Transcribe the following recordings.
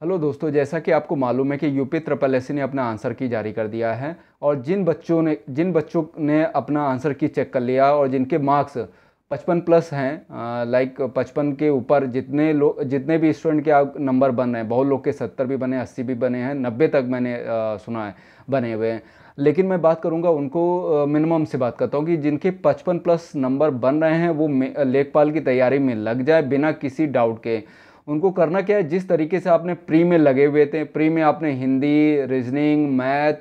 Hello दोस्तों, जैसा कि आपको मालूम है कि यूपी ट्रिपल एससी ने अपना आंसर की जारी कर दिया है। और जिन बच्चों ने अपना आंसर की चेक कर लिया और जिनके मार्क्स 55 प्लस हैं, लाइक 55 के ऊपर जितने भी स्टूडेंट के आप नंबर बन रहे हैं, बहुत लोग के 70 भी बने, 80 भी बने हैं, 90 तक मैंने सुना है बने हुए हैं। लेकिन मैं बात करूंगा उनको मिनिमम से बात करता हूँ कि जिनके 55 प्लस नंबर बन रहे हैं वो लेखपाल की तैयारी में लग जाए बिना किसी डाउट के। उनको करना क्या है, जिस तरीके से आपने प्री में लगे हुए थे, प्री में आपने हिंदी, रीजनिंग, मैथ,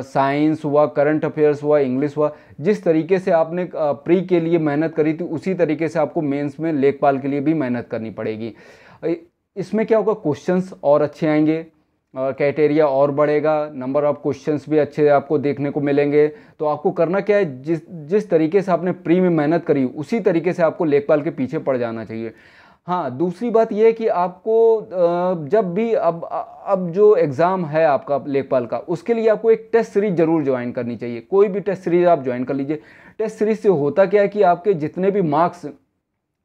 साइंस हुआ, करंट अफेयर्स हुआ, इंग्लिश हुआ, जिस तरीके से आपने प्री के लिए मेहनत करी थी उसी तरीके से आपको मेंस में लेखपाल के लिए भी मेहनत करनी पड़ेगी। इसमें क्या होगा, क्वेश्चंस और अच्छे आएंगे, क्राइटेरिया और बढ़ेगा, नंबर ऑफ क्वेश्चंस भी अच्छे आपको देखने को मिलेंगे। तो आपको करना क्या है, जिस जिस तरीके से आपने प्री में मेहनत करी उसी तरीके से आपको लेखपाल के पीछे पड़ जाना चाहिए। हाँ, दूसरी बात यह है कि आपको जब भी अब जो एग्ज़ाम है आपका लेखपाल का, उसके लिए आपको एक टेस्ट सीरीज जरूर ज्वाइन करनी चाहिए। कोई भी टेस्ट सीरीज आप ज्वाइन कर लीजिए। टेस्ट सीरीज से होता क्या है कि आपके जितने भी मार्क्स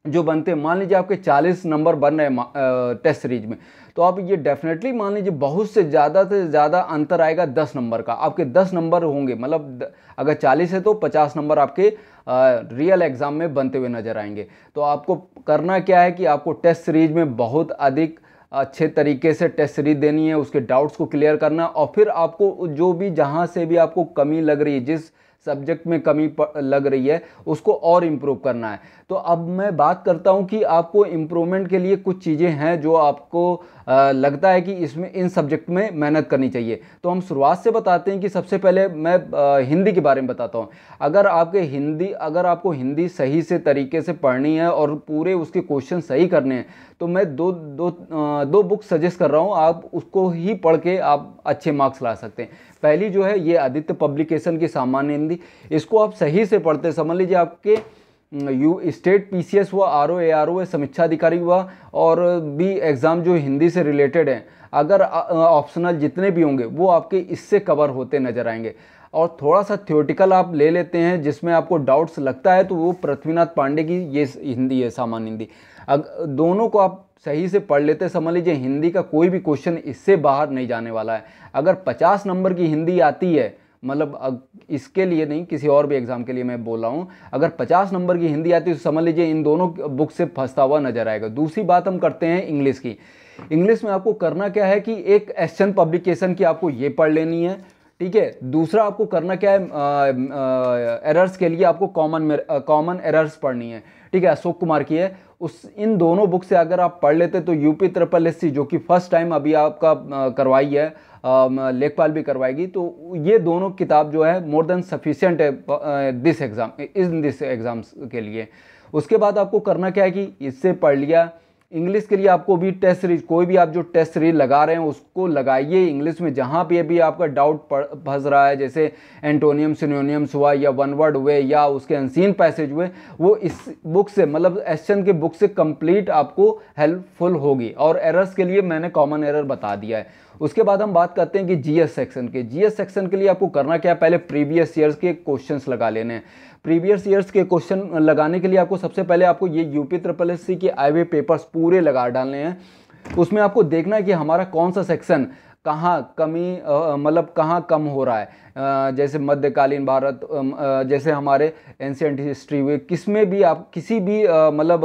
जो बनते हैं, मान लीजिए आपके 40 नंबर बन रहे हैं टेस्ट सीरीज में, तो आप ये डेफिनेटली मान लीजिए बहुत से ज़्यादा अंतर आएगा 10 नंबर का। आपके 10 नंबर होंगे, मतलब अगर 40 है तो 50 नंबर आपके रियल एग्जाम में बनते हुए नजर आएंगे। तो आपको करना क्या है कि आपको टेस्ट सीरीज में बहुत अधिक अच्छे तरीके से टेस्ट सीरीज देनी है, उसके डाउट्स को क्लियर करना, और फिर आपको जो भी जहाँ से भी आपको कमी लग रही है, जिस सब्जेक्ट में कमी लग रही है, उसको और इम्प्रूव करना है। तो अब मैं बात करता हूं कि आपको इम्प्रूवमेंट के लिए कुछ चीज़ें हैं जो आपको लगता है कि इसमें इन सब्जेक्ट में मेहनत करनी चाहिए। तो हम शुरुआत से बताते हैं कि सबसे पहले मैं हिंदी के बारे में बताता हूं। अगर आपको हिंदी सही से तरीके से पढ़नी है और पूरे उसके क्वेश्चन सही करने हैं, तो मैं दो बुक सजेस्ट कर रहा हूं, आप उसको ही पढ़ के आप अच्छे मार्क्स ला सकते हैं। पहली जो है ये आदित्य पब्लिकेशन की सामान्य हिंदी। इसको आप सही से पढ़ते, समझ लीजिए आपके स्टेट पीसीएस हुआ, आरओ एआरओ है, समीक्षा अधिकारी हुआ, और भी एग्ज़ाम जो हिंदी से रिलेटेड हैं, अगर ऑप्शनल जितने भी होंगे वो आपके इससे कवर होते नजर आएंगे। और थोड़ा सा थ्योरेटिकल आप ले लेते हैं जिसमें आपको डाउट्स लगता है, तो वो पृथ्वीनाथ पांडे की ये हिंदी है, सामान्य हिंदी। दोनों को आप सही से पढ़ लेते, समझ लीजिए हिंदी का कोई भी क्वेश्चन इससे बाहर नहीं जाने वाला है। अगर 50 नंबर की हिंदी आती है, मतलब इसके लिए नहीं, किसी और भी एग्जाम के लिए मैं बोल रहा हूँ, अगर 50 नंबर की हिंदी आती है तो समझ लीजिए इन दोनों बुक से फंसता हुआ नजर आएगा। दूसरी बात हम करते हैं इंग्लिश की। इंग्लिश में आपको करना क्या है कि एक एशियन पब्लिकेशन की आपको ये पढ़ लेनी है, ठीक है। दूसरा आपको करना क्या है, एरर्स के लिए आपको कॉमन एरर्स पढ़नी है, ठीक है, अशोक कुमार की है। इन दोनों बुक से अगर आप पढ़ लेते तो यूपी ट्रिपल एससी जो कि फर्स्ट टाइम अभी आपका करवाई है, लेखपाल भी करवाएगी, तो ये दोनों किताब जो है मोर देन सफिशिएंट है दिस एग्जाम्स के लिए। उसके बाद आपको करना क्या है कि इससे पढ़ लिया, इंग्लिश के लिए आपको भी टेस्ट सीरीज, कोई भी आप जो टेस्ट सीरीज लगा रहे हैं उसको लगाइए इंग्लिश में। जहाँ पे भी आपका डाउट फंस रहा है, जैसे एंटोनियम सिनोनियम्स हुआ, या वन वर्ड हुए, या उसके अनसीन पैसेज हुए, वो इस बुक से, मतलब एशियन के बुक से कंप्लीट आपको हेल्पफुल होगी। और एरर्स के लिए मैंने कॉमन एरर बता दिया है। उसके बाद हम बात करते हैं कि जीएस सेक्शन के। जीएस सेक्शन के लिए आपको करना क्या है, पहले प्रीवियस ईयर्स के क्वेश्चंस लगा लेने हैं। प्रीवियस ईयर्स के क्वेश्चन लगाने के लिए आपको सबसे पहले आपको ये यूपी ट्रिपल एससी के आए हुए पेपर्स पूरे लगा डालने हैं। उसमें आपको देखना है कि हमारा कौन सा सेक्शन कहाँ कमी, मतलब कहाँ कम हो रहा है। जैसे मध्यकालीन भारत, जैसे हमारे एंशियंट हिस्ट्री हुए, किसमें भी आप किसी भी मतलब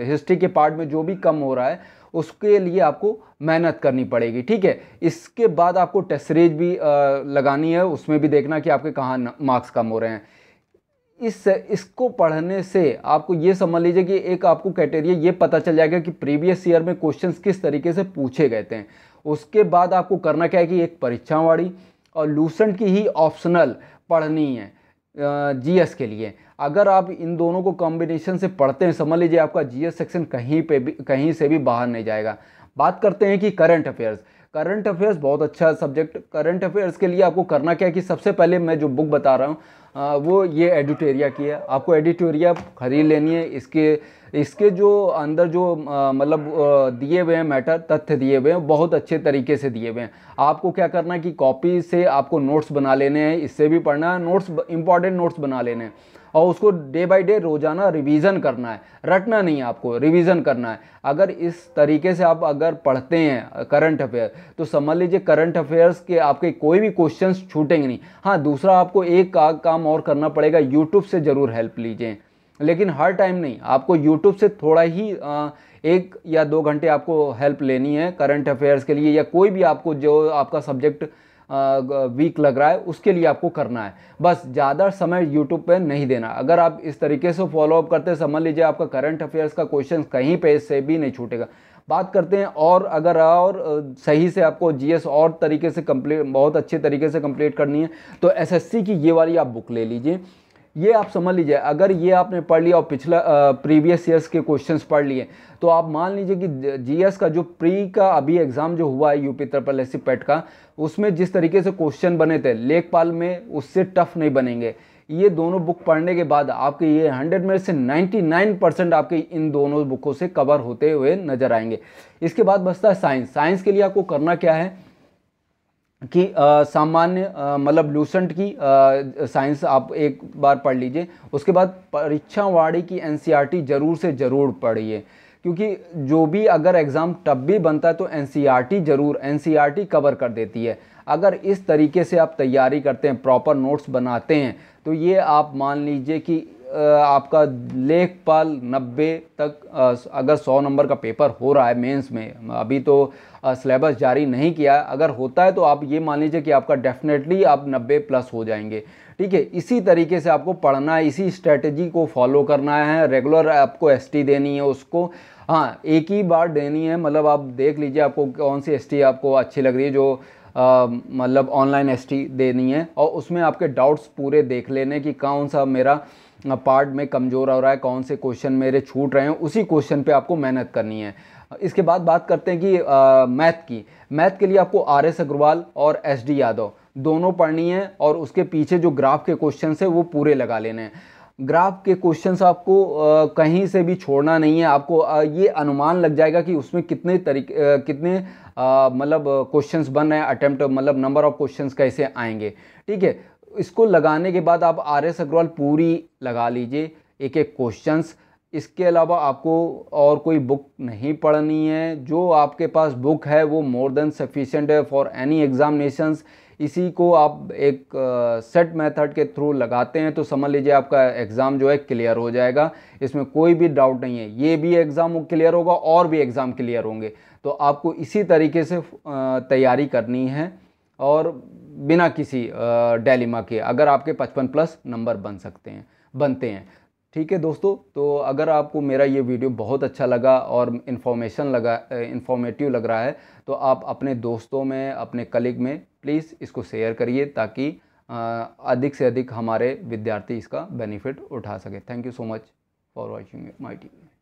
हिस्ट्री के पार्ट में जो भी कम हो रहा है उसके लिए आपको मेहनत करनी पड़ेगी, ठीक है। इसके बाद आपको टेस्ट सीरीज भी लगानी है, उसमें भी देखना कि आपके कहाँ मार्क्स कम हो रहे हैं। इसको पढ़ने से आपको ये समझ लीजिए कि एक आपको क्राइटेरिया ये पता चल जाएगा कि प्रीवियस ईयर में क्वेश्चंस किस तरीके से पूछे गए थे। उसके बाद आपको करना क्या है कि एक परीक्षावाड़ी और लूसेंट की ही ऑप्शनल पढ़नी है जीएस के लिए। अगर आप इन दोनों को कॉम्बिनेशन से पढ़ते हैं, समझ लीजिए आपका जीएस सेक्शन कहीं से भी बाहर नहीं जाएगा। बात करते हैं कि करंट अफेयर्स। करंट अफेयर्स बहुत अच्छा सब्जेक्ट। करंट अफेयर्स के लिए आपको करना क्या है कि सबसे पहले मैं जो बुक बता रहा हूँ वो ये एडिटोरिया की है। आपको एडिटोरिया खरीद लेनी है। इसके जो अंदर जो मतलब दिए हुए हैं मैटर, तथ्य दिए हुए हैं, बहुत अच्छे तरीके से दिए हुए हैं। आपको क्या करना है कि कॉपी से आपको नोट्स बना लेने हैं, इससे भी पढ़ना है, नोट्स इंपॉर्टेंट नोट्स बना लेने हैं। और उसको डे बाय डे रोज़ाना रिवीजन करना है, रटना नहीं है, आपको रिवीजन करना है। अगर इस तरीके से आप अगर पढ़ते हैं करंट अफेयर तो समझ लीजिए करंट अफेयर्स के आपके कोई भी क्वेश्चंस छूटेंगे नहीं। हाँ, दूसरा आपको एक काम और करना पड़ेगा, यूट्यूब से ज़रूर हेल्प लीजिए, लेकिन हर टाइम नहीं, आपको यूट्यूब से थोड़ा ही 1 या 2 घंटे आपको हेल्प लेनी है करंट अफेयर्स के लिए, या कोई भी आपको जो आपका सब्जेक्ट वीक लग रहा है उसके लिए आपको करना है। बस ज़्यादा समय यूट्यूब पे नहीं देना। अगर आप इस तरीके से फॉलोअप करते समझ लीजिए आपका करंट अफेयर्स का क्वेश्चन कहीं पे से भी नहीं छूटेगा। बात करते हैं और अगर और सही से आपको जीएस और तरीके से कंप्लीट, बहुत अच्छे तरीके से कंप्लीट करनी है तो एसएससी की ये वाली आप बुक ले लीजिए। ये आप समझ लीजिए अगर ये आपने पढ़ लिया और पिछला प्रीवियस ईयर्स के क्वेश्चंस पढ़ लिए तो आप मान लीजिए कि जीएस का जो प्री का अभी एग्ज़ाम जो हुआ है यूपी SSC पेट का, उसमें जिस तरीके से क्वेश्चन बने थे लेखपाल में, उससे टफ नहीं बनेंगे। ये दोनों बुक पढ़ने के बाद आपके ये 100 में से 99% आपके इन दोनों बुकों से कवर होते हुए नजर आएंगे। इसके बाद बचता है साइंस। साइंस के लिए आपको करना क्या है कि सामान्य मतलब लूसेंट की साइंस आप एक बार पढ़ लीजिए। उसके बाद परीक्षा वाणी की एनसीईआरटी जरूर से ज़रूर पढ़िए, क्योंकि जो भी अगर एग्ज़ाम टफ भी बनता है तो एनसीईआरटी कवर कर देती है। अगर इस तरीके से आप तैयारी करते हैं, प्रॉपर नोट्स बनाते हैं, तो ये आप मान लीजिए कि आपका लेखपाल 90 तक, अगर 100 नंबर का पेपर हो रहा है मेंस में, अभी तो सिलेबस जारी नहीं किया है, अगर होता है तो आप ये मान लीजिए कि आपका डेफिनेटली आप 90+ हो जाएंगे। ठीक है, इसी तरीके से आपको पढ़ना है, इसी स्ट्रेटजी को फॉलो करना है। रेगुलर आपको एसटी देनी है उसको, हाँ एक ही बार देनी है। मतलब आप देख लीजिए आपको कौन सी एसटी आपको अच्छी लग रही है, जो मतलब ऑनलाइन एसटी देनी है, और उसमें आपके डाउट्स पूरे देख लेने कि कौन सा मेरा पार्ट में कमज़ोर हो रहा है, कौन से क्वेश्चन मेरे छूट रहे हैं, उसी क्वेश्चन पे आपको मेहनत करनी है। इसके बाद बात करते हैं कि मैथ की। मैथ के लिए आपको RS अग्रवाल और SD यादव दोनों पढ़नी है, और उसके पीछे जो ग्राफ के क्वेश्चन है वो पूरे लगा लेने हैं। ग्राफ के क्वेश्चंस आपको कहीं से भी छोड़ना नहीं है। आपको ये अनुमान लग जाएगा कि उसमें कितने तरीके कितने मतलब क्वेश्चंस बन रहे हैं, अटेम्प्ट मतलब नंबर ऑफ क्वेश्चंस कैसे आएंगे। ठीक है, इसको लगाने के बाद आप RS अग्रवाल पूरी लगा लीजिए, एक एक क्वेश्चंस। इसके अलावा आपको और कोई बुक नहीं पढ़नी है। जो आपके पास बुक है वो मोर देन सफिशिएंट है फॉर एनी एग्जामिनेशंस। इसी को आप एक सेट मेथड के थ्रू लगाते हैं तो समझ लीजिए आपका एग्ज़ाम जो है क्लियर हो जाएगा। इसमें कोई भी डाउट नहीं है, ये भी एग्ज़ाम क्लियर होगा और भी एग्ज़ाम क्लियर होंगे। तो आपको इसी तरीके से तैयारी करनी है, और बिना किसी डिलेमा के, अगर आपके 55+ नंबर बनते हैं। ठीक है दोस्तों, तो अगर आपको मेरा ये वीडियो बहुत अच्छा लगा और इन्फॉर्मेटिव लग रहा है तो आप अपने दोस्तों में, अपने कलीग में प्लीज़ इसको शेयर करिए, ताकि अधिक से अधिक हमारे विद्यार्थी इसका बेनिफिट उठा सके। Thank you so much for watching my video.